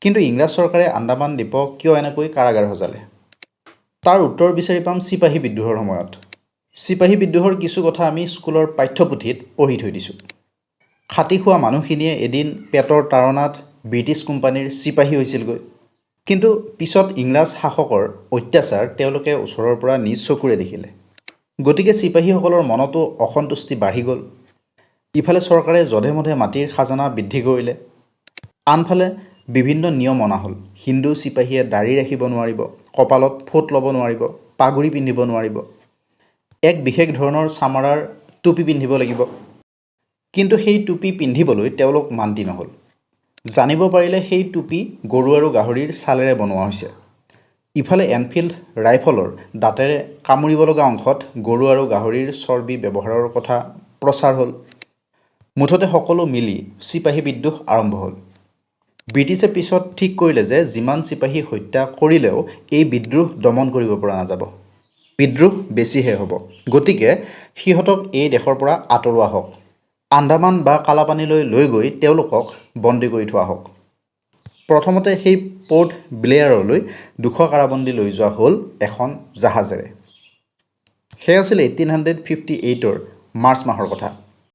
কিন্তু ইংৰাজ চৰকাৰে আন্দামান দ্বীপক কিয় এনেকৈ কাৰাগাৰ সজালে? তাৰ উত্তৰ বিচাৰি পাম চিপাহী বিদ্ৰোহৰ সময়ত। চিপাহী বিদ্ৰোহৰ কিছু কথা আমি স্কুলৰ পাঠ্যপুথিত পঢ়ি থৈ দিছোঁ। খাটি খোৱা মানুহখিনিয়ে এদিন পেটৰ তাৰণাত ব্ৰিটিছ কোম্পানীৰ চিপাহী হৈছিলগৈ। কিন্তু পিছত ইংৰাজ শাসকৰ অত্যাচাৰ তেওঁলোকে ওচৰৰ পৰা নিজ চকুৰে দেখিলে। গতিকে চিপাহীসকলৰ মনতো অসন্তুষ্টি বাঢ়ি গ'ল। ইফালে চৰকাৰে যধে মধে মাটিৰ খাজানা বৃদ্ধি কৰিলে, আনফালে বিভিন্ন নিয়ম অনা হ'ল। হিন্দু চিপাহীয়ে দাড়ি ৰাখিব নোৱাৰিব, কপালত ফোট ল'ব নোৱাৰিব, পাগুৰি পিন্ধিব নোৱাৰিব, এক বিশেষ ধৰণৰ চামৰাৰ টুপি পিন্ধিব লাগিব। কিন্তু সেই টুপি পিন্ধিবলৈ তেওঁলোক মান্তি নহ'ল। জানিব পাৰিলে সেই টুপি গৰু আৰু গাহৰিৰ ছালেৰে বনোৱা হৈছে। ইফালে এনফিল্ড ৰাইফলৰ দাঁতেৰে কামুৰিব লগা অংশত গৰু আৰু গাহৰিৰ চৰ্বি ব্যৱহাৰৰ কথা প্ৰচাৰ হ'ল। মুঠতে সকলো মিলি চিপাহী বিদ্ৰোহ আৰম্ভ হ'ল। ব্ৰিটিছে পিছত ঠিক কৰিলে যে যিমান চিপাহী হত্যা কৰিলেও এই বিদ্ৰোহ দমন কৰিব পৰা নাযাব, বিদ্ৰোহ বেছিহে হ'ব। গতিকে সিহঁতক এই দেশৰ পৰা আঁতৰোৱা হওক, আন্দামান বা কালাপানীলৈ লৈ গৈ তেওঁলোকক বন্দী কৰি থোৱা হওক। প্ৰথমতে সেই পৰ্ট ব্লেয়াৰলৈ 200 কাৰাবন্দী লৈ যোৱা হ'ল এখন জাহাজেৰে। সেয়া আছিল 1858ৰ মাৰ্চ মাহৰ কথা।